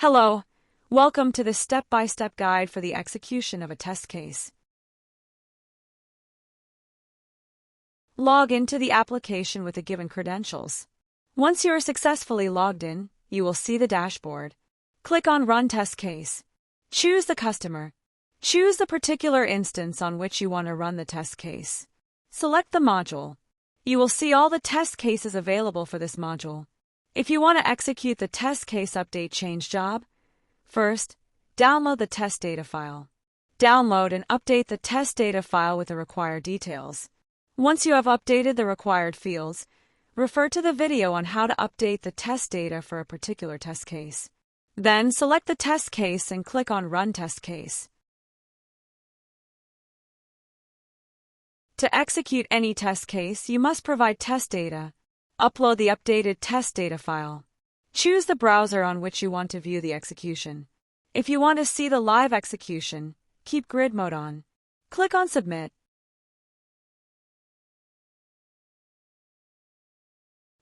Hello, welcome to the step-by-step guide for the execution of a test case. Log into the application with the given credentials. Once you are successfully logged in, you will see the dashboard. Click on Run Test Case. Choose the customer. Choose the particular instance on which you want to run the test case. Select the module. You will see all the test cases available for this module. If you want to execute the test case update change job, first, download the test data file. Download and update the test data file with the required details. Once you have updated the required fields, refer to the video on how to update the test data for a particular test case. Then select the test case and click on Run Test Case. To execute any test case, you must provide test data. Upload the updated test data file. Choose the browser on which you want to view the execution. If you want to see the live execution, keep grid mode on. Click on Submit.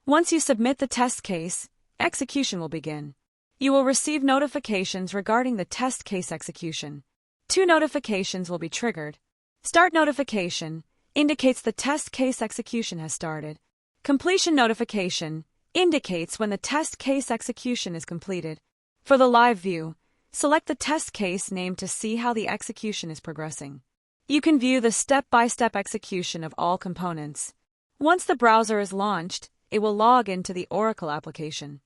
Once you submit the test case, execution will begin. You will receive notifications regarding the test case execution. 2 notifications will be triggered. Start notification indicates the test case execution has started. Completion notification indicates when the test case execution is completed. For the live view, select the test case name to see how the execution is progressing. You can view the step-by-step execution of all components. Once the browser is launched, it will log into the Oracle application.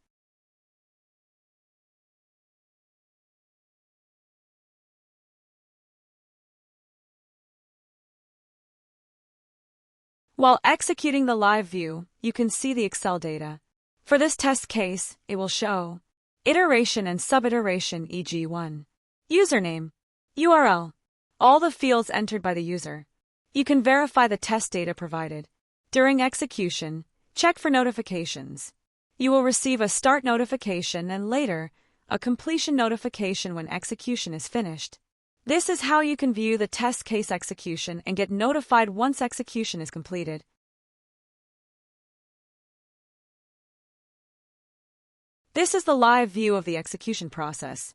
While executing the live view, you can see the Excel data. For this test case, it will show iteration and sub-iteration, e.g. 1. Username, URL, all the fields entered by the user. You can verify the test data provided. During execution, check for notifications. You will receive a start notification and later, a completion notification when execution is finished. This is how you can view the test case execution and get notified once execution is completed. This is the live view of the execution process.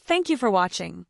Thank you for watching.